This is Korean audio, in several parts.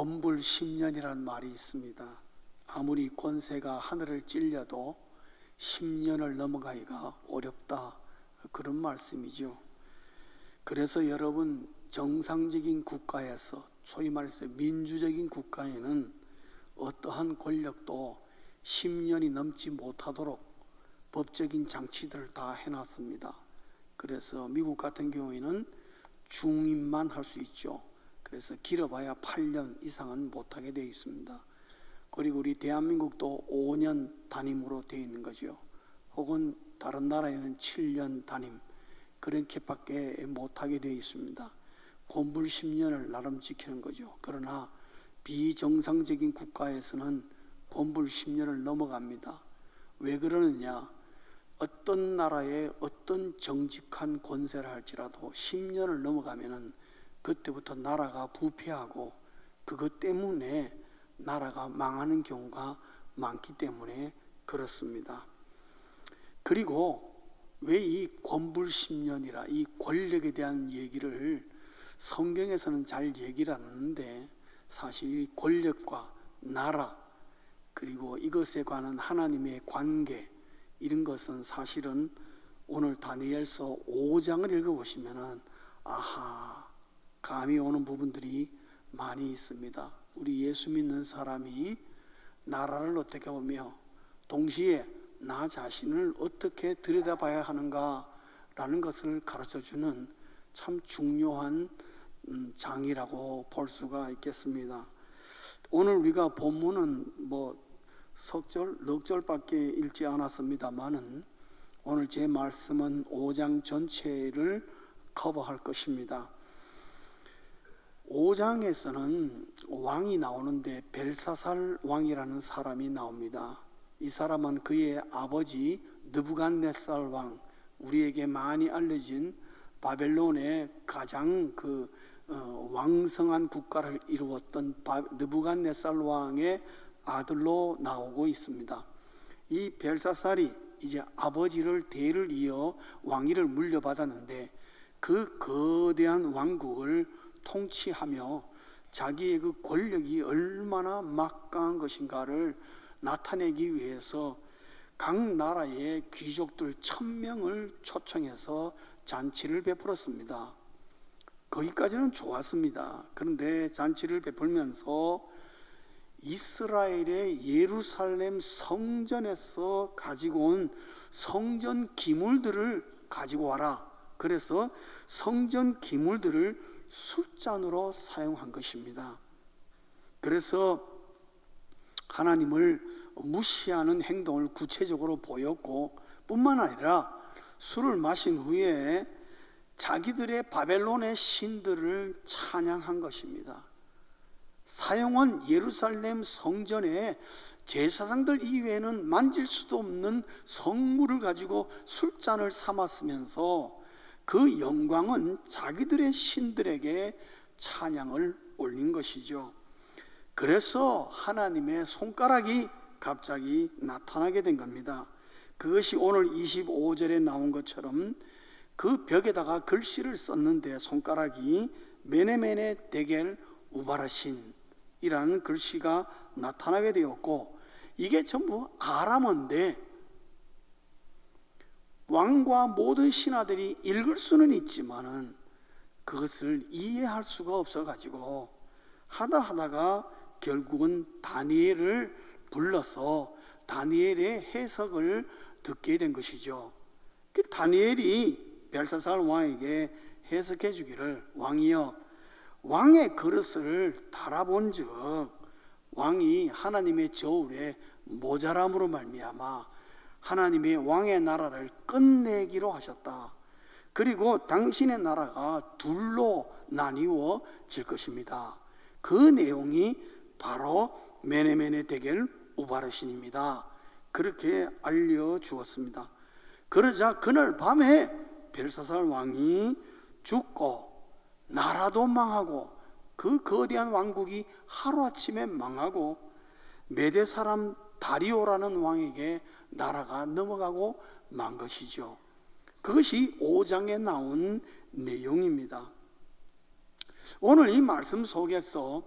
권불 10년이라는 말이 있습니다. 아무리 권세가 하늘을 찔려도 10년을 넘어가기가 어렵다, 그런 말씀이죠. 그래서 여러분, 정상적인 국가에서, 소위 말해서 민주적인 국가에는 어떠한 권력도 10년이 넘지 못하도록 법적인 장치들을 다 해놨습니다. 그래서 미국 같은 경우에는 중임만 할 수 있죠. 그래서 길어봐야 8년 이상은 못하게 되어 있습니다. 그리고 우리 대한민국도 5년 단임으로 되어 있는 거죠. 혹은 다른 나라에는 7년 단임, 그렇게밖에 못하게 되어 있습니다. 권불 10년을 나름 지키는 거죠. 그러나 비정상적인 국가에서는 권불 10년을 넘어갑니다. 왜 그러느냐? 어떤 나라에 어떤 정직한 권세를 할지라도 10년을 넘어가면은 그때부터 나라가 부패하고 그것 때문에 나라가 망하는 경우가 많기 때문에 그렇습니다. 그리고 왜 이 권불 10년이라 이 권력에 대한 얘기를 성경에서는 잘 얘기를 안 하는데, 사실 이 권력과 나라 그리고 이것에 관한 하나님의 관계, 이런 것은 사실은 오늘 다니엘서 5장을 읽어보시면 아하, 감이 오는 부분들이 많이 있습니다. 우리 예수 믿는 사람이 나라를 어떻게 보며 동시에 나 자신을 어떻게 들여다봐야 하는가라는 것을 가르쳐주는 참 중요한 장이라고 볼 수가 있겠습니다. 오늘 우리가 본문은 석절, 넉절밖에 읽지 않았습니다만은 오늘 제 말씀은 5장 전체를 커버할 것입니다. 5장에서는 왕이 나오는데 벨사살 왕이라는 사람이 나옵니다. 이 사람은 그의 아버지 느부갓네살 왕, 우리에게 많이 알려진 바벨론의 가장 왕성한 국가를 이루었던 느부갓네살 왕의 아들로 나오고 있습니다. 이 벨사살이 이제 아버지를 대를 이어 왕위를 물려받았는데 그 거대한 왕국을 통치하며 자기의 그 권력이 얼마나 막강한 것인가를 나타내기 위해서 각 나라의 귀족들 1000명을 초청해서 잔치를 베풀었습니다. 거기까지는 좋았습니다. 그런데 잔치를 베풀면서 이스라엘의 예루살렘 성전에서 가지고 온 성전 기물들을 가지고 와라. 그래서 성전 기물들을 술잔으로 사용한 것입니다. 그래서 하나님을 무시하는 행동을 구체적으로 보였고, 뿐만 아니라 술을 마신 후에 자기들의 바벨론의 신들을 찬양한 것입니다. 사용한 예루살렘 성전에 제사장들 이외에는 만질 수도 없는 성물을 가지고 술잔을 삼았으면서 그 영광은 자기들의 신들에게 찬양을 올린 것이죠. 그래서 하나님의 손가락이 갑자기 나타나게 된 겁니다. 그것이 오늘 25절에 나온 것처럼 그 벽에다가 글씨를 썼는데 손가락이 메네메네 데겔 우바르신이라는 글씨가 나타나게 되었고, 이게 전부 아람어인데 왕과 모든 신하들이 읽을 수는 있지만은 그것을 이해할 수가 없어가지고 하다가 결국은 다니엘을 불러서 다니엘의 해석을 듣게 된 것이죠. 다니엘이 벨사살 왕에게 해석해 주기를, 왕이여, 왕의 그릇을 달아본즉 왕이 하나님의 저울에 모자람으로 말미암아 하나님의 왕의 나라를 끝내기로 하셨다. 그리고 당신의 나라가 둘로 나뉘어질 것입니다. 그 내용이 바로 메네메네 데겔 우바르신입니다. 그렇게 알려주었습니다. 그러자 그날 밤에 벨사살 왕이 죽고 나라도 망하고 그 거대한 왕국이 하루아침에 망하고 메대 사람 다리오라는 왕에게 나라가 넘어가고 만 것이죠. 그것이 5장에 나온 내용입니다. 오늘 이 말씀 속에서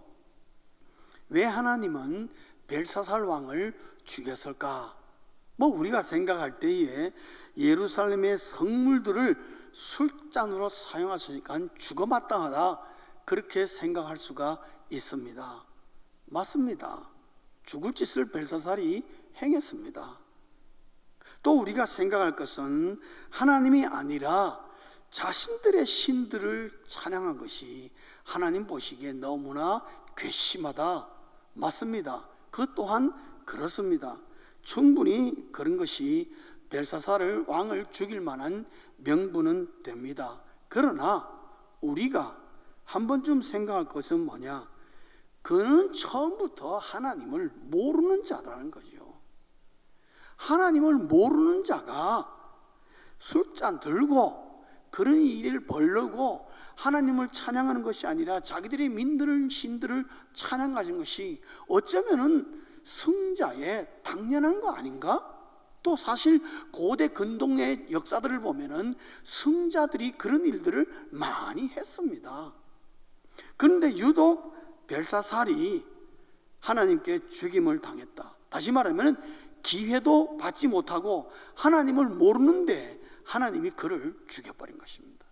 왜 하나님은 벨사살 왕을 죽였을까? 우리가 생각할 때에 예루살렘의 성물들을 술잔으로 사용하시니까 죽어마땅하다, 그렇게 생각할 수가 있습니다. 맞습니다. 죽을 짓을 벨사살이 행했습니다. 또 우리가 생각할 것은 하나님이 아니라 자신들의 신들을 찬양한 것이 하나님 보시기에 너무나 괘씸하다. 맞습니다. 그것 또한 그렇습니다. 충분히 그런 것이 벨사살을 왕을 죽일 만한 명분은 됩니다. 그러나 우리가 한 번쯤 생각할 것은 뭐냐? 그는 처음부터 하나님을 모르는 자라는 거죠. 하나님을 모르는 자가 술잔 들고 그런 일을 벌르고 하나님을 찬양하는 것이 아니라 자기들이 믿는 신들을 찬양하는 것이 어쩌면은 승자의 당연한 거 아닌가? 또 사실 고대 근동의 역사들을 보면은 승자들이 그런 일들을 많이 했습니다. 그런데 유독 벨사살이 하나님께 죽임을 당했다. 다시 말하면 기회도 받지 못하고 하나님을 모르는데 하나님이 그를 죽여버린 것입니다.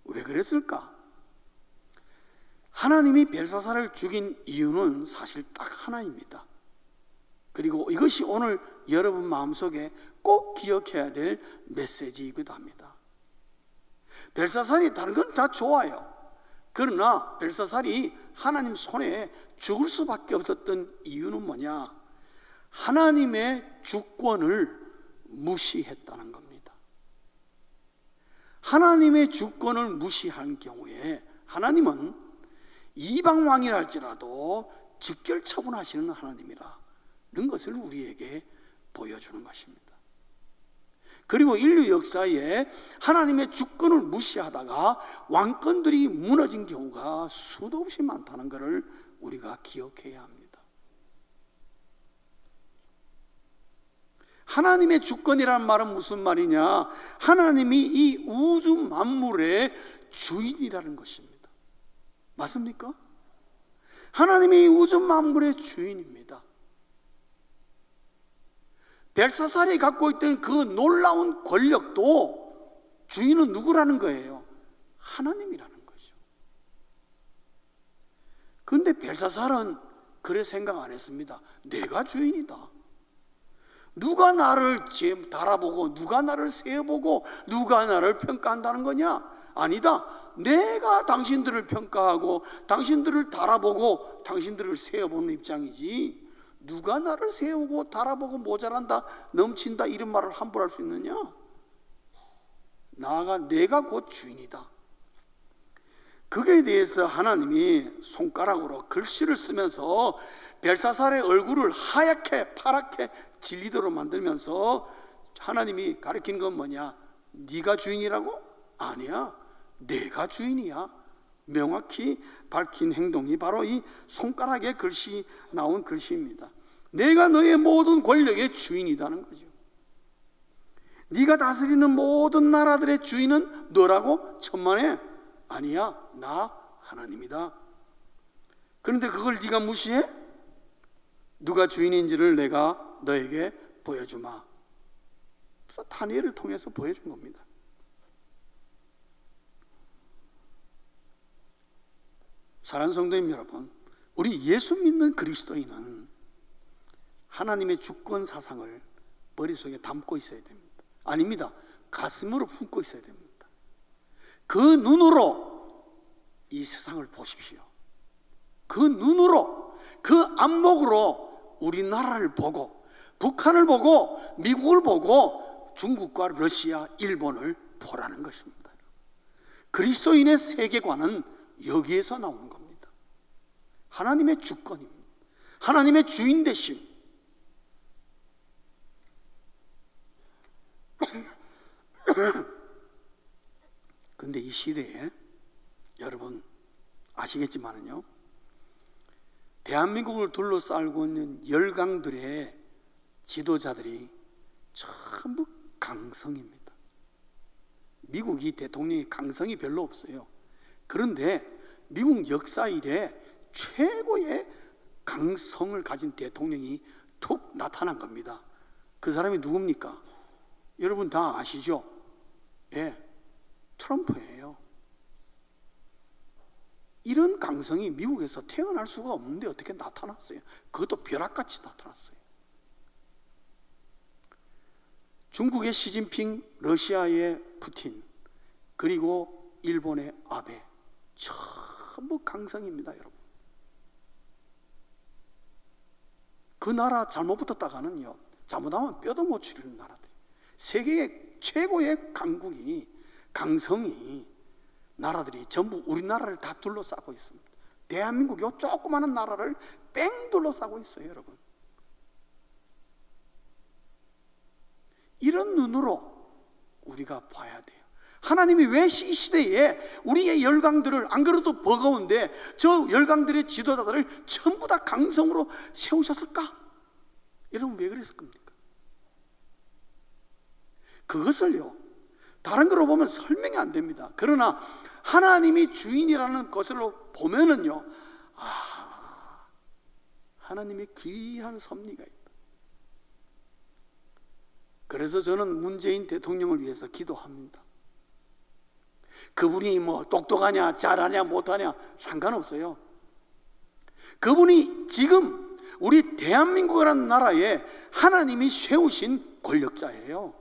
왜 그랬을까? 하나님이 벨사살을 죽인 이유는 사실 딱 하나입니다. 그리고 이것이 오늘 여러분 마음속에 꼭 기억해야 될 메시지이기도 합니다. 벨사살이 다른 건 다 좋아요. 그러나 벨사살이 하나님 손에 죽을 수밖에 없었던 이유는 뭐냐? 하나님의 주권을 무시했다는 겁니다. 하나님의 주권을 무시한 경우에 하나님은 이방 왕이라 할지라도 즉결 처분하시는 하나님이라는 것을 우리에게 보여주는 것입니다. 그리고 인류 역사에 하나님의 주권을 무시하다가 왕권들이 무너진 경우가 수도 없이 많다는 것을 우리가 기억해야 합니다. 하나님의 주권이라는 말은 무슨 말이냐? 하나님이 이 우주 만물의 주인이라는 것입니다. 맞습니까? 하나님이 이 우주 만물의 주인입니다. 벨사살이 갖고 있던 그 놀라운 권력도 주인은 누구라는 거예요? 하나님이라는 거죠. 그런데 벨사살은 그래 생각 안 했습니다. 내가 주인이다. 누가 나를 달아보고 누가 나를 세어보고 누가 나를 평가한다는 거냐? 아니다. 내가 당신들을 평가하고 당신들을 달아보고 당신들을 세어보는 입장이지, 누가 나를 세우고 달아보고 모자란다, 넘친다 이런 말을 함부로 할 수 있느냐? 나아가 내가 곧 주인이다. 그에 대해서 하나님이 손가락으로 글씨를 쓰면서 벨사살의 얼굴을 하얗게 파랗게 질리도록 만들면서 하나님이 가르친 건 뭐냐? 네가 주인이라고? 아니야, 내가 주인이야. 명확히 밝힌 행동이 바로 이 손가락에 글씨 나온 글씨입니다. 내가 너의 모든 권력의 주인이라는 거죠. 네가 다스리는 모든 나라들의 주인은 너라고? 천만에? 아니야, 나 하나님이다. 그런데 그걸 네가 무시해? 누가 주인인지를 내가 너에게 보여주마. 그래서 다니엘을 통해서 보여준 겁니다. 사랑하는 성도님 여러분, 우리 예수 믿는 그리스도인은 하나님의 주권 사상을 머릿속에 담고 있어야 됩니다. 아닙니다. 가슴으로 품고 있어야 됩니다. 그 눈으로 이 세상을 보십시오. 그 눈으로, 그 안목으로 우리나라를 보고 북한을 보고 미국을 보고 중국과 러시아, 일본을 보라는 것입니다. 그리스도인의 세계관은 여기에서 나오는 겁니다. 하나님의 주권입니다. 하나님의 주인 되심. 근데 이 시대에 여러분 아시겠지만은요, 대한민국을 둘러싸고 있는 열강들의 지도자들이 전부 강성입니다. 미국이 대통령이 강성이 별로 없어요. 그런데 미국 역사 이래 최고의 강성을 가진 대통령이 툭 나타난 겁니다. 그 사람이 누굽니까? 여러분 다 아시죠? 예, 트럼프예요. 이런 강성이 미국에서 태어날 수가 없는데 어떻게 나타났어요? 그것도 벼락같이 나타났어요. 중국의 시진핑, 러시아의 푸틴, 그리고 일본의 아베, 전부 강성입니다, 여러분. 그 나라 잘못 붙었다가는요, 잘못하면 뼈도 못 추리는 나라들. 세계의 최고의 강국이, 강성이, 나라들이 전부 우리나라를 다 둘러싸고 있습니다. 대한민국 요 조그마한 나라를 뺑 둘러싸고 있어요, 여러분. 이런 눈으로 우리가 봐야 돼요. 하나님이 왜 이 시대에 우리의 열강들을, 안 그래도 버거운데 저 열강들의 지도자들을 전부 다 강성으로 세우셨을까? 여러분 왜 그랬을 겁니까? 그것을요, 다른 거로 보면 설명이 안 됩니다. 그러나 하나님이 주인이라는 것으로 보면은요, 하나님의 귀한 섭리가 있다. 그래서 저는 문재인 대통령을 위해서 기도합니다. 그분이 뭐 똑똑하냐, 잘하냐, 못하냐 상관없어요. 그분이 지금 우리 대한민국이라는 나라에 하나님이 세우신 권력자예요.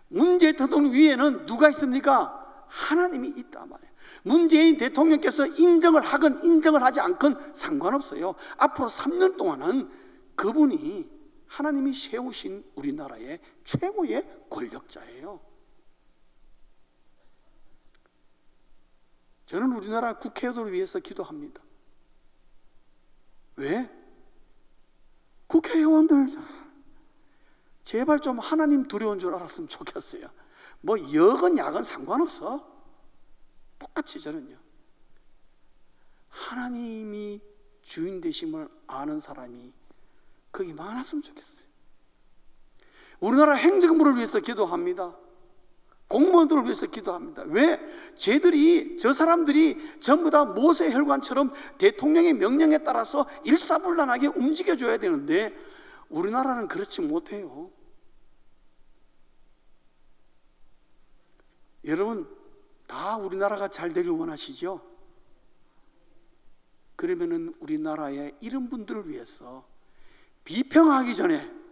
문재인 대통령 위에는 누가 있습니까? 하나님이 있단 말이에요. 문재인 대통령께서 인정을 하건 인정을 하지 않건 상관없어요. 앞으로 3년 동안은 그분이 하나님이 세우신 우리나라의 최고의 권력자예요. 저는 우리나라 국회의원들을 위해서 기도합니다. 왜? 국회의원들 제발 좀 하나님 두려운 줄 알았으면 좋겠어요. 뭐 역은 약은 상관없어. 똑같이 저는요, 하나님이 주인 되심을 아는 사람이 거기 많았으면 좋겠어요. 우리나라 행정부를 위해서 기도합니다. 공무원들을 위해서 기도합니다. 왜? 저 사람들이 전부 다 모세 혈관처럼 대통령의 명령에 따라서 일사불란하게 움직여줘야 되는데 우리나라는 그렇지 못해요. 여러분 다 우리나라가 잘 되길 원하시죠? 그러면은 우리나라의 이런 분들을 위해서 비평하기 전에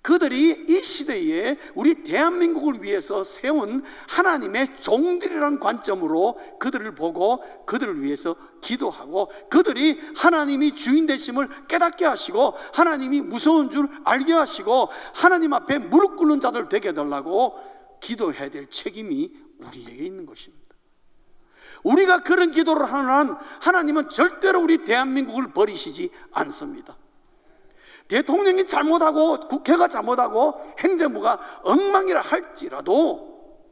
그들이 이 시대에 우리 대한민국을 위해서 세운 하나님의 종들이라는 관점으로 그들을 보고 그들을 위해서 기도하고, 그들이 하나님이 주인 되심을 깨닫게 하시고 하나님이 무서운 줄 알게 하시고 하나님 앞에 무릎 꿇는 자들 되게 해달라고 기도해야 될 책임이 우리에게 있는 것입니다. 우리가 그런 기도를 하는 한 하나님은 절대로 우리 대한민국을 버리시지 않습니다. 대통령이 잘못하고 국회가 잘못하고 행정부가 엉망이라 할지라도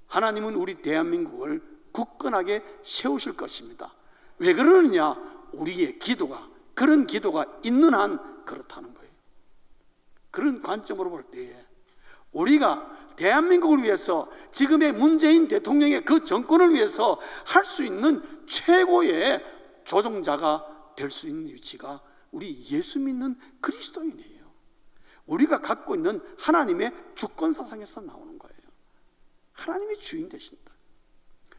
하나님은 우리 대한민국을 굳건하게 세우실 것입니다. 왜 그러느냐? 우리의 기도가, 그런 기도가 있는 한 그렇다는 거예요. 그런 관점으로 볼 때에 우리가 대한민국을 위해서, 지금의 문재인 대통령의 그 정권을 위해서 할 수 있는 최고의 조종자가 될 수 있는 위치가 우리 예수 믿는 그리스도인이에요. 우리가 갖고 있는 하나님의 주권 사상에서 나오는 거예요. 하나님이 주인 되신다.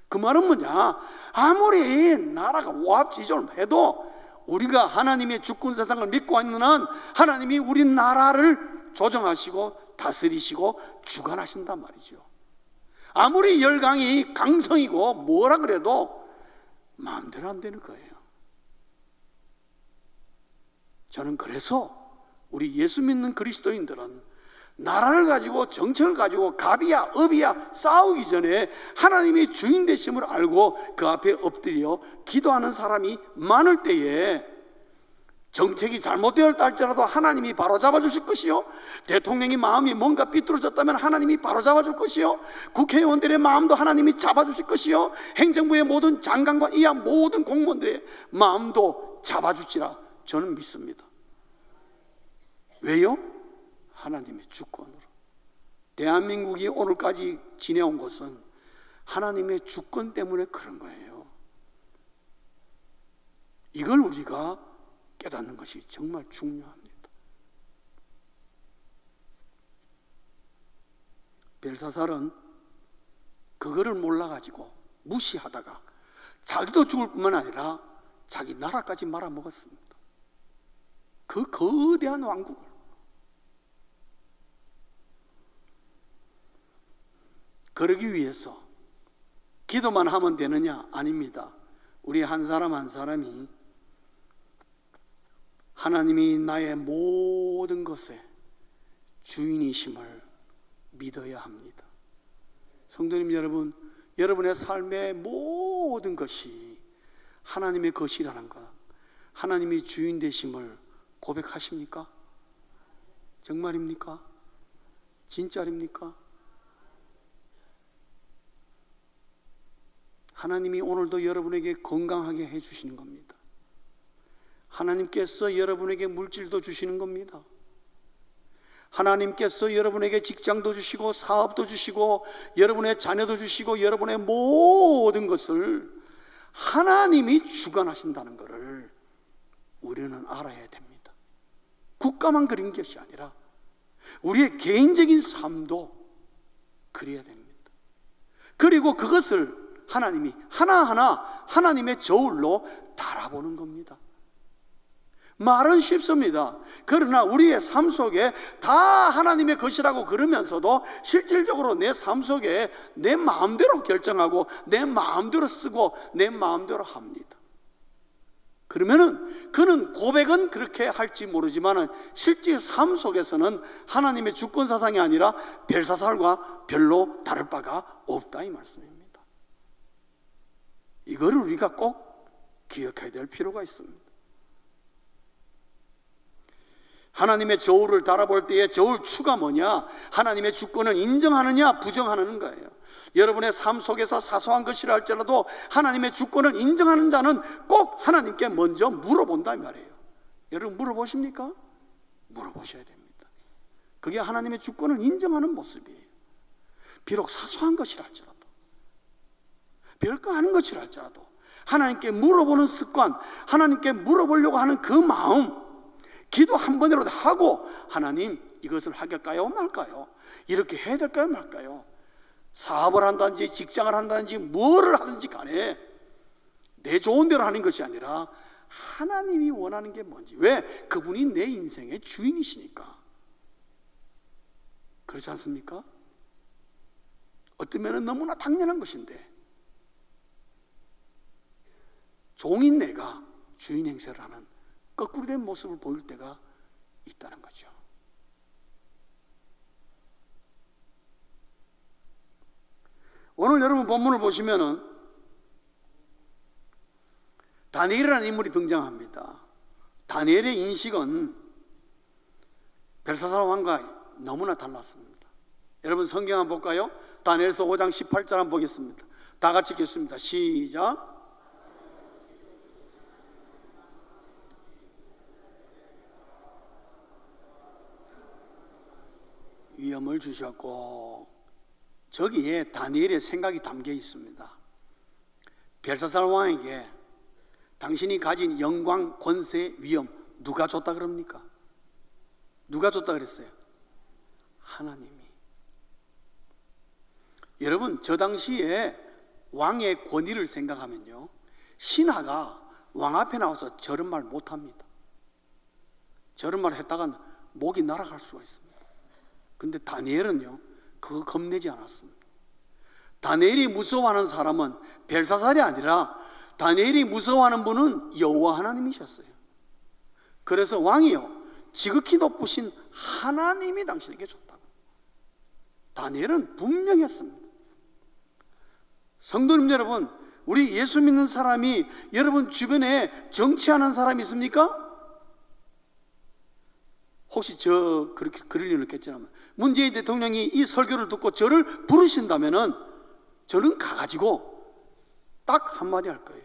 그 말은 뭐냐? 아무리 나라가 오합지졸해도 우리가 하나님의 주권 사상을 믿고 있는 한 하나님이 우리 나라를 조정하시고 다스리시고 주관하신단 말이죠. 아무리 열강이 강성이고 뭐라 그래도 마음대로 안 되는 거예요. 저는 그래서 우리 예수 믿는 그리스도인들은 나라를 가지고 정책을 가지고 갑이야 업이야 싸우기 전에 하나님이 주인 되심을 알고 그 앞에 엎드려 기도하는 사람이 많을 때에 정책이 잘못되었다 할지라도 하나님이 바로잡아 주실 것이요, 대통령의 마음이 뭔가 삐뚤어졌다면 하나님이 바로잡아 줄 것이요, 국회의원들의 마음도 하나님이 잡아주실 것이요, 행정부의 모든 장관과 이하 모든 공무원들의 마음도 잡아주시라 저는 믿습니다. 왜요? 하나님의 주권으로. 대한민국이 오늘까지 지내온 것은 하나님의 주권 때문에 그런 거예요. 이걸 우리가 깨닫는 것이 정말 중요합니다. 벨사살은 그거를 몰라가지고 무시하다가 자기도 죽을 뿐만 아니라 자기 나라까지 말아먹었습니다. 그 거대한 왕국을. 그러기 위해서 기도만 하면 되느냐? 아닙니다. 우리 한 사람 한 사람이 하나님이 나의 모든 것의 주인이심을 믿어야 합니다. 성도님 여러분, 여러분의 삶의 모든 것이 하나님의 것이라는 것, 하나님이 주인 되심을 고백하십니까? 정말입니까? 진짜입니까? 하나님이 오늘도 여러분에게 건강하게 해주시는 겁니다. 하나님께서 여러분에게 물질도 주시는 겁니다. 하나님께서 여러분에게 직장도 주시고 사업도 주시고 여러분의 자녀도 주시고 여러분의 모든 것을 하나님이 주관하신다는 것을 우리는 알아야 됩니다. 국가만 그린 것이 아니라 우리의 개인적인 삶도 그래야 됩니다. 그리고 그것을 하나님이 하나하나 하나님의 저울로 달아보는 겁니다. 말은 쉽습니다. 그러나 우리의 삶 속에 다 하나님의 것이라고 그러면서도 실질적으로 내 삶 속에 내 마음대로 결정하고 내 마음대로 쓰고 내 마음대로 합니다. 그러면은 그는 고백은 그렇게 할지 모르지만은 실제 삶 속에서는 하나님의 주권 사상이 아니라 벨사살과 별로 다를 바가 없다 이 말씀입니다. 이거를 우리가 꼭 기억해야 될 필요가 있습니다. 하나님의 저울을 달아볼 때의 저울 추가 뭐냐? 하나님의 주권을 인정하느냐 부정하는 거예요. 여러분의 삶 속에서 사소한 것이라 할지라도 하나님의 주권을 인정하는 자는 꼭 하나님께 먼저 물어본다 이 말이에요. 여러분 물어보십니까? 물어보셔야 됩니다. 그게 하나님의 주권을 인정하는 모습이에요. 비록 사소한 것이라 할지라도, 별거 아닌 것이라 할지라도 하나님께 물어보는 습관, 하나님께 물어보려고 하는 그 마음, 기도 한 번이라도 하고 하나님 이것을 하겠까요 말까요? 이렇게 해야 될까요 말까요? 사업을 한다든지 직장을 한다든지 뭐를 하든지 간에 내 좋은 대로 하는 것이 아니라 하나님이 원하는 게 뭔지. 왜? 그분이 내 인생의 주인이시니까. 그렇지 않습니까? 어떤 면은 너무나 당연한 것인데 종인 내가 주인 행세를 하는 거꾸로 된 모습을 보일 때가 있다는 거죠. 오늘 여러분 본문을 보시면은 다니엘이라는 인물이 등장합니다. 다니엘의 인식은 벨사살 왕과 너무나 달랐습니다. 여러분 성경 한번 볼까요? 다니엘서 5장 18절 한번 보겠습니다. 다 같이 읽겠습니다. 시작. 위엄을 주셨고, 저기에 다니엘의 생각이 담겨 있습니다. 벨사살 왕에게 당신이 가진 영광, 권세, 위엄 누가 줬다 그럽니까? 누가 줬다 그랬어요? 하나님이. 여러분 저 당시에 왕의 권위를 생각하면요, 신하가 왕 앞에 나와서 저런 말 못합니다. 저런 말 했다간 목이 날아갈 수가 있습니다. 근데 다니엘은요 그거 겁내지 않았습니다. 다니엘이 무서워하는 사람은 벨사살이 아니라 다니엘이 무서워하는 분은 여호와 하나님이셨어요. 그래서 왕이요 지극히 높으신 하나님이 당신에게 줬다고. 다니엘은 분명히 했습니다. 성도님 여러분, 우리 예수 믿는 사람이 여러분 주변에 정치하는 사람이 있습니까? 혹시 저 그렇게 그럴 일은 없겠지만 문재인 대통령이 이 설교를 듣고 저를 부르신다면은 저는 가가지고 딱 한마디 할 거예요.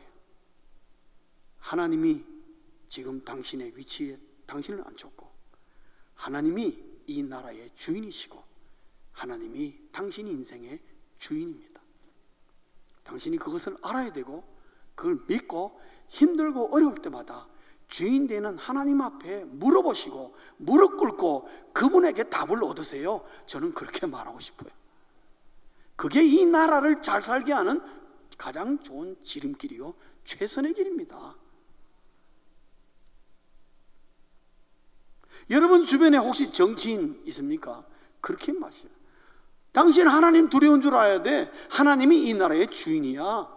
하나님이 지금 당신의 위치에 당신을 앉혔고 하나님이 이 나라의 주인이시고 하나님이 당신 인생의 주인입니다. 당신이 그것을 알아야 되고 그걸 믿고 힘들고 어려울 때마다 주인 되는 하나님 앞에 물어보시고 무릎 꿇고 그분에게 답을 얻으세요. 저는 그렇게 말하고 싶어요. 그게 이 나라를 잘 살게 하는 가장 좋은 지름길이요, 최선의 길입니다. 여러분 주변에 혹시 정치인 있습니까? 그렇게 마셔요. 당신 하나님 두려운 줄 알아야 돼. 하나님이 이 나라의 주인이야.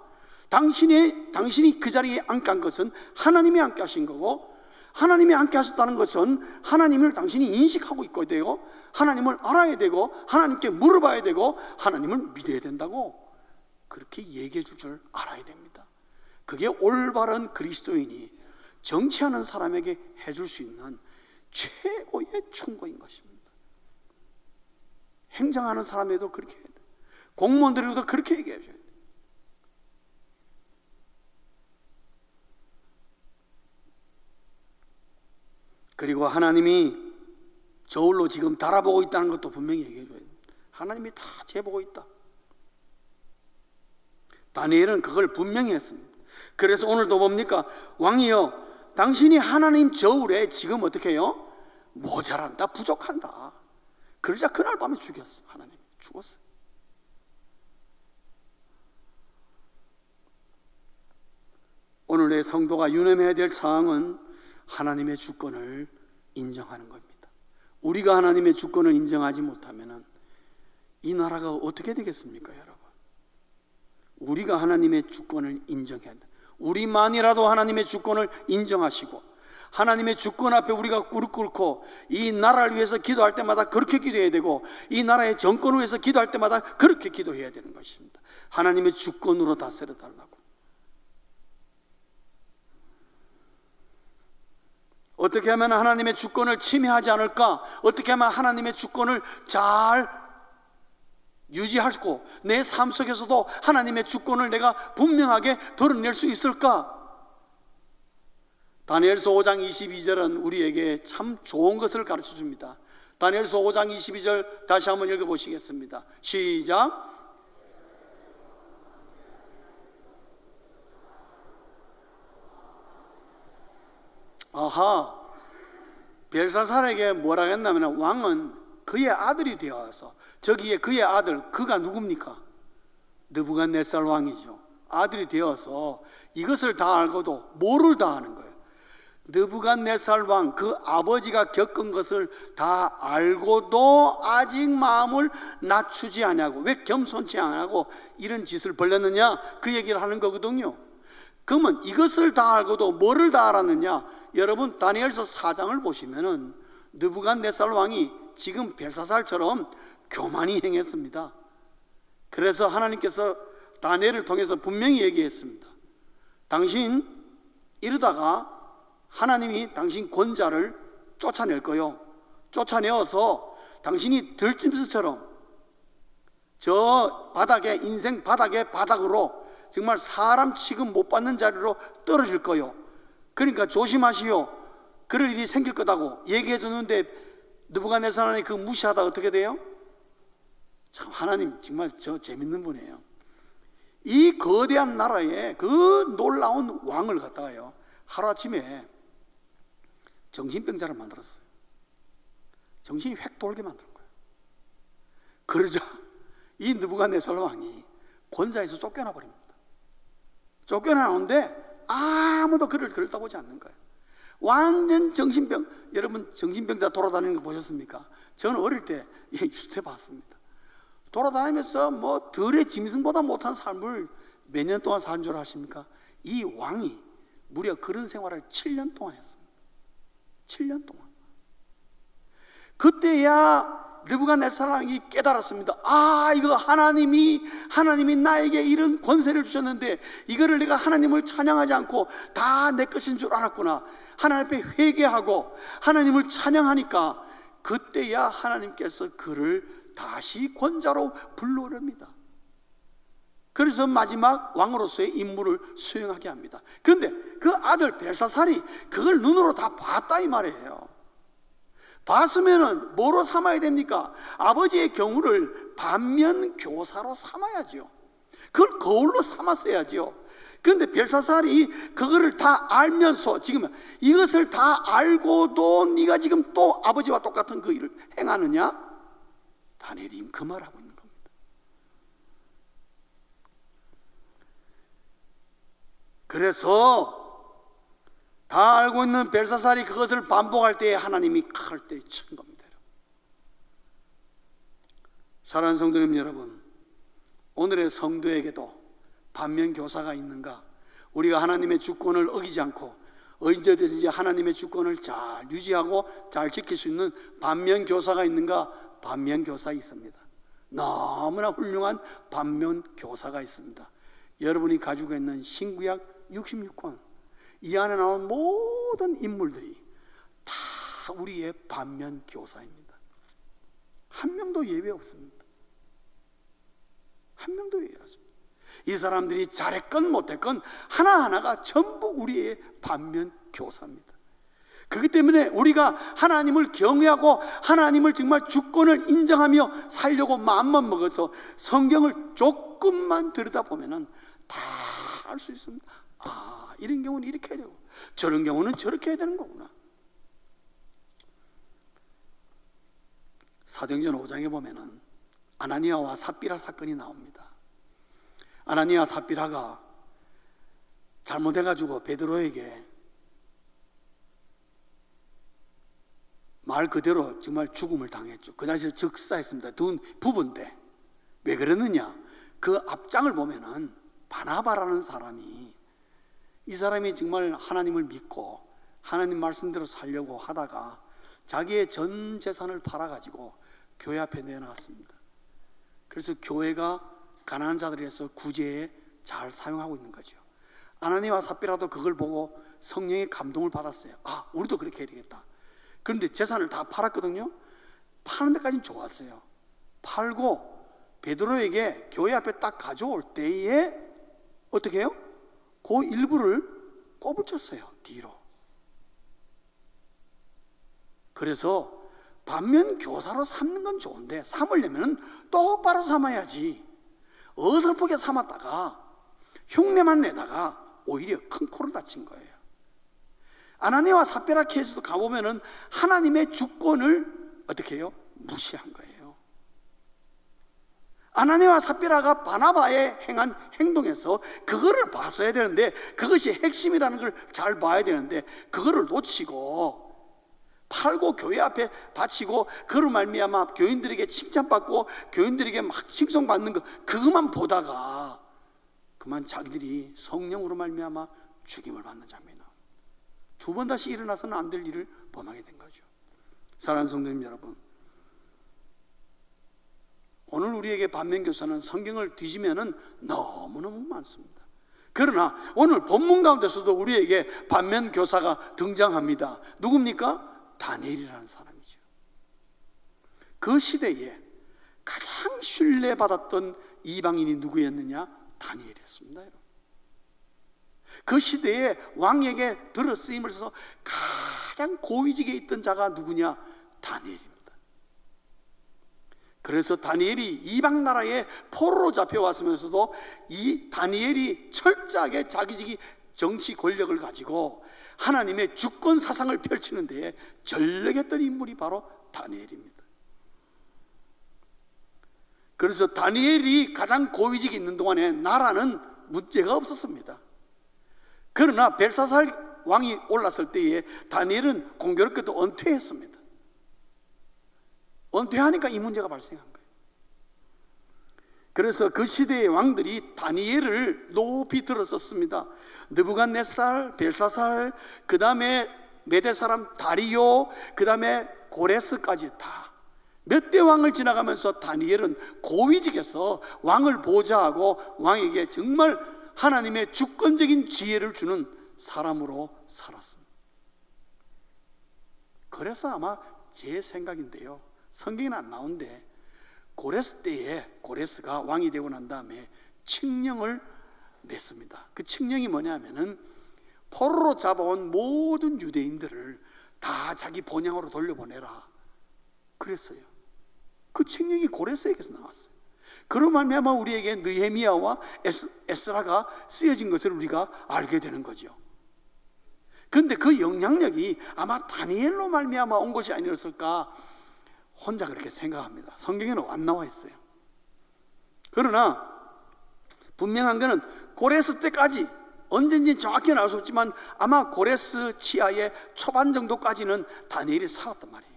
당신이 그 자리에 앉게 한 것은 하나님이 앉게 하신 거고, 하나님이 앉게 하셨다는 것은 하나님을 당신이 인식하고 있어야 되고, 하나님을 알아야 되고, 하나님께 물어봐야 되고, 하나님을 믿어야 된다고 그렇게 얘기해 줄 줄 알아야 됩니다. 그게 올바른 그리스도인이 정치하는 사람에게 해줄 수 있는 최고의 충고인 것입니다. 행정하는 사람에도 그렇게 해야 돼요. 공무원들에게도 그렇게 얘기해 줘야 돼요. 그리고 하나님이 저울로 지금 달아보고 있다는 것도 분명히 얘기해 줘야 돼요. 하나님이 다 재보고 있다. 다니엘은 그걸 분명히 했습니다. 그래서 오늘도 뭡니까? 왕이여, 당신이 하나님 저울에 지금 어떻게 해요? 모자란다, 부족한다. 그러자 그날 밤에 죽였어. 하나님이 죽었어. 오늘 내 성도가 유념해야 될 사항은 하나님의 주권을 인정하는 겁니다. 우리가 하나님의 주권을 인정하지 못하면 이 나라가 어떻게 되겠습니까, 여러분? 우리가 하나님의 주권을 인정해야 한다. 우리만이라도 하나님의 주권을 인정하시고, 하나님의 주권 앞에 우리가 무릎 꿇고 이 나라를 위해서 기도할 때마다 그렇게 기도해야 되고, 이 나라의 정권을 위해서 기도할 때마다 그렇게 기도해야 되는 것입니다. 하나님의 주권으로 다스려 달라고. 어떻게 하면 하나님의 주권을 침해하지 않을까? 어떻게 하면 하나님의 주권을 잘 유지하고 내 삶 속에서도 하나님의 주권을 내가 분명하게 드러낼 수 있을까? 다니엘서 5장 22절은 우리에게 참 좋은 것을 가르쳐 줍니다. 다니엘서 5장 22절 다시 한번 읽어보시겠습니다. 시작. 아하, 벨사살에게 뭐라 했냐면 왕은 그의 아들이 되어서, 저기에 그의 아들, 그가 누굽니까? 느부갓네살 왕이죠. 아들이 되어서 이것을 다 알고도 뭐를 다 하는 거예요? 느부갓네살 왕, 그 아버지가 겪은 것을 다 알고도 아직 마음을 낮추지 않냐고, 왜 겸손치 않냐고 이런 짓을 벌였느냐, 그 얘기를 하는 거거든요. 그러면 이것을 다 알고도 뭐를 다 알았느냐? 여러분 다니엘서 4장을 보시면은 느부갓네살 왕이 지금 벨사살처럼 교만히 행했습니다. 그래서 하나님께서 다니엘을 통해서 분명히 얘기했습니다. 당신 이러다가 하나님이 당신 권자를 쫓아낼 거요. 쫓아내어서 당신이 들짐승처럼 저 바닥에, 인생 바닥에 바닥으로 정말 사람 취급 못 받는 자리로 떨어질 거요. 그러니까 조심하시오. 그럴 일이 생길 거다고 얘기해 줬는데 느부갓네살 왕이 그 무시하다 어떻게 돼요? 참 하나님 정말 저 재밌는 분이에요. 이 거대한 나라에 그 놀라운 왕을 갖다가요, 하루아침에 정신병자를 만들었어요. 정신이 획 돌게 만든 거예요. 그러자 이 느부갓네살 왕이 권자에서 쫓겨나 버립니다. 쫓겨나는데 아무도 그를 들여다보지 않는 거예요. 완전 정신병. 여러분 정신병자 돌아다니는 거 보셨습니까? 저는 어릴 때 유튜브에 봤습니다. 돌아다니면서 뭐 들의 짐승보다 못한 삶을 몇 년 동안 산 줄 아십니까? 이 왕이 무려 그런 생활을 7년 동안 했습니다. 7년 동안. 그때야 느부갓네살 왕이 깨달았습니다. 아, 이거 하나님이 나에게 이런 권세를 주셨는데 이거를 내가 하나님을 찬양하지 않고 다 내 것인 줄 알았구나. 하나님 앞에 회개하고 하나님을 찬양하니까 그때야 하나님께서 그를 다시 권자로 불러오렵니다. 그래서 마지막 왕으로서의 임무를 수행하게 합니다. 그런데 그 아들 벨사살이 그걸 눈으로 다 봤다 이 말이에요. 봤으면은 뭐로 삼아야 됩니까? 아버지의 경우를 반면 교사로 삼아야죠. 그걸 거울로 삼았어야죠. 그런데 벨사살이 그거를 다 알면서, 지금 이것을 다 알고도 네가 지금 또 아버지와 똑같은 그 일을 행하느냐? 다니엘이 그 말하고 있는 겁니다. 그래서 다 알고 있는 벨사살이 그것을 반복할 때에 하나님이 칼을 때 친 겁니다. 사랑하는 성도님 여러분, 오늘의 성도에게도 반면교사가 있는가? 우리가 하나님의 주권을 어기지 않고 언제든지 하나님의 주권을 잘 유지하고 잘 지킬 수 있는 반면교사가 있는가? 반면교사 있습니다. 너무나 훌륭한 반면교사가 있습니다. 여러분이 가지고 있는 신구약 66권, 이 안에 나온 모든 인물들이 다 우리의 반면교사입니다. 한 명도 예외 없습니다. 한 명도 예외 없습니다. 이 사람들이 잘했건 못했건 하나하나가 전부 우리의 반면교사입니다. 그렇기 때문에 우리가 하나님을 경외하고 하나님을 정말 주권을 인정하며 살려고 마음만 먹어서 성경을 조금만 들여다보면 다 알 수 있습니다. 아, 이런 경우는 이렇게 해야 되고 저런 경우는 저렇게 해야 되는 거구나. 사도행전 5장에 보면은 아나니아와 삽비라 사건이 나옵니다. 아나니아 삽비라가 잘못해가지고 베드로에게 말 그대로 정말 죽음을 당했죠. 그 당시에 즉사했습니다. 두 부부인데 왜 그러느냐? 그 앞장을 보면은 바나바라는 사람이, 이 사람이 정말 하나님을 믿고 하나님 말씀대로 살려고 하다가 자기의 전 재산을 팔아가지고 교회 앞에 내놨습니다. 그래서 교회가 가난한 자들에 대해서 구제에 잘 사용하고 있는 거죠. 아나니아와 삽비라도 그걸 보고 성령의 감동을 받았어요. 아, 우리도 그렇게 해야 되겠다. 그런데 재산을 다 팔았거든요. 파는 데까지는 좋았어요. 팔고 베드로에게 교회 앞에 딱 가져올 때에 어떻게 해요? 그 일부를 꼬부쳤어요, 뒤로. 그래서 반면 교사로 삼는 건 좋은데 삼으려면 똑바로 삼아야지. 어설프게 삼았다가 흉내만 내다가 오히려 큰 코를 다친 거예요. 아나니아와 삽비라 케이스도 가보면은 하나님의 주권을 어떻게 해요? 무시한 거예요. 아나니아와 삽비라가 바나바의 행한 행동에서 그거를 봤어야 되는데, 그것이 핵심이라는 걸 잘 봐야 되는데 그거를 놓치고 팔고 교회 앞에 바치고 그로 말미암아 교인들에게 칭찬받고 교인들에게 막 칭송받는 거, 그것만 보다가 그만 자기들이 성령으로 말미암아 죽임을 받는 장면이 나옵니다. 두 번 다시 일어나서는 안 될 일을 범하게 된 거죠. 사랑하는 성도님 여러분, 오늘 우리에게 반면교사는 성경을 뒤지면은 너무너무 많습니다. 그러나 오늘 본문 가운데서도 우리에게 반면교사가 등장합니다. 누굽니까? 다니엘이라는 사람이죠. 그 시대에 가장 신뢰받았던 이방인이 누구였느냐? 다니엘이었습니다. 여러분. 그 시대에 왕에게 들어 쓰임을 해서 가장 고위직에 있던 자가 누구냐? 다니엘입니다. 그래서 다니엘이 이방 나라에 포로로 잡혀왔으면서도 이 다니엘이 철저하게 자기직이 정치 권력을 가지고 하나님의 주권 사상을 펼치는 데에 전력했던 인물이 바로 다니엘입니다. 그래서 다니엘이 가장 고위직에 있는 동안에 나라는 문제가 없었습니다. 그러나 벨사살 왕이 올랐을 때에 다니엘은 공교롭게도 은퇴했습니다. 은퇴하니까 이 문제가 발생한 거예요. 그래서 그 시대의 왕들이 다니엘을 높이 들었었습니다. 느부갓네살, 벨사살, 그 다음에 메대 사람 다리오, 그 다음에 고레스까지 다 몇 대 왕을 지나가면서 다니엘은 고위직에서 왕을 보좌하고 왕에게 정말 하나님의 주권적인 지혜를 주는 사람으로 살았습니다. 그래서 아마 제 생각인데요, 성경에는 안 나오는데 고레스 때에 고레스가 왕이 되고 난 다음에 칙령을 냈습니다. 그 칙령이 뭐냐면은 포로로 잡아온 모든 유대인들을 다 자기 본향으로 돌려보내라 그랬어요. 그 칙령이 고레스에게서 나왔어요. 그런 말미암아 우리에게 느헤미야와 에스라가 쓰여진 것을 우리가 알게 되는 거죠. 그런데 그 영향력이 아마 다니엘로 말미암아 온 것이 아니었을까 혼자 그렇게 생각합니다. 성경에는 안 나와 있어요. 그러나 분명한 것은 고레스 때까지, 언젠지 정확히는 알 수 없지만 아마 고레스 치하의 초반 정도까지는 다니엘이 살았단 말이에요.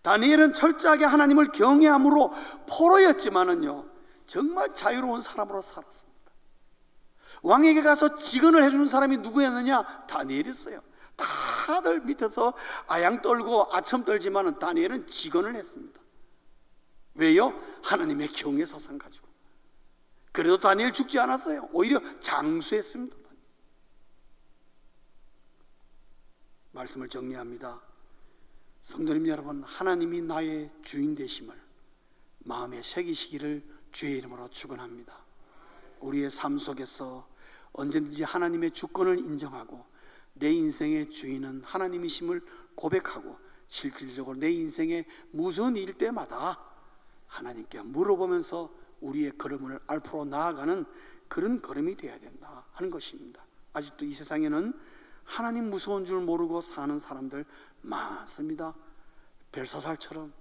다니엘은 철저하게 하나님을 경외함으로 포로였지만은요, 정말 자유로운 사람으로 살았습니다. 왕에게 가서 직언을 해주는 사람이 누구였느냐? 다니엘이었어요. 다들 밑에서 아양 떨고 아첨 떨지만은 다니엘은 직언을 했습니다. 왜요? 하나님의 경외 사상 가지고. 그래도 다니엘 죽지 않았어요. 오히려 장수했습니다. 말씀을 정리합니다. 성도님 여러분, 하나님이 나의 주인 되심을 마음에 새기시기를 주의 이름으로 축원합니다. 우리의 삶 속에서 언제든지 하나님의 주권을 인정하고 내 인생의 주인은 하나님이심을 고백하고 실질적으로 내 인생의 무서운 일 때마다 하나님께 물어보면서 우리의 걸음을 앞으로 나아가는 그런 걸음이 되어야 된다 하는 것입니다. 아직도 이 세상에는 하나님 무서운 줄 모르고 사는 사람들 많습니다. 벨사살처럼,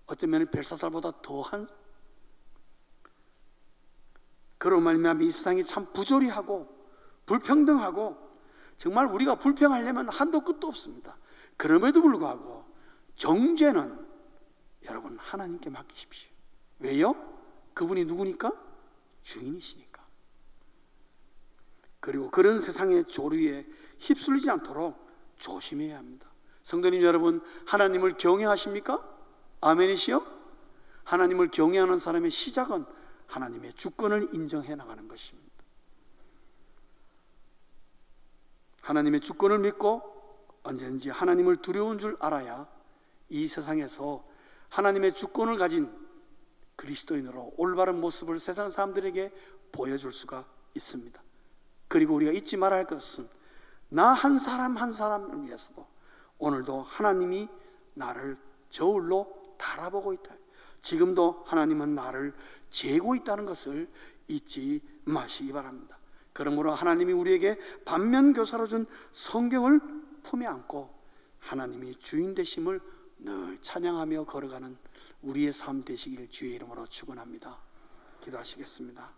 어쩌면 벨사살보다 더한, 그런 말미암아 이 세상이 참 부조리하고 불평등하고 정말 우리가 불평하려면 한도 끝도 없습니다. 그럼에도 불구하고 정죄는 여러분 하나님께 맡기십시오. 왜요? 그분이 누구니까? 주인이시니까. 그리고 그런 세상의 조류에 휩쓸리지 않도록 조심해야 합니다. 성도님 여러분, 하나님을 경외하십니까? 아멘이시요? 하나님을 경외하는 사람의 시작은 하나님의 주권을 인정해 나가는 것입니다. 하나님의 주권을 믿고 언제든지 하나님을 두려운 줄 알아야 이 세상에서 하나님의 주권을 가진 그리스도인으로 올바른 모습을 세상 사람들에게 보여줄 수가 있습니다. 그리고 우리가 잊지 말아야 할 것은 나 한 사람 한 사람을 위해서도 오늘도 하나님이 나를 저울로 달아보고 있다. 지금도 하나님은 나를 재고 있다는 것을 잊지 마시기 바랍니다. 그러므로 하나님이 우리에게 반면교사로 준 성경을 품에 안고 하나님이 주인 되심을 늘 찬양하며 걸어가는 우리의 삶 되시길 주의 이름으로 축원합니다. 기도하시겠습니다.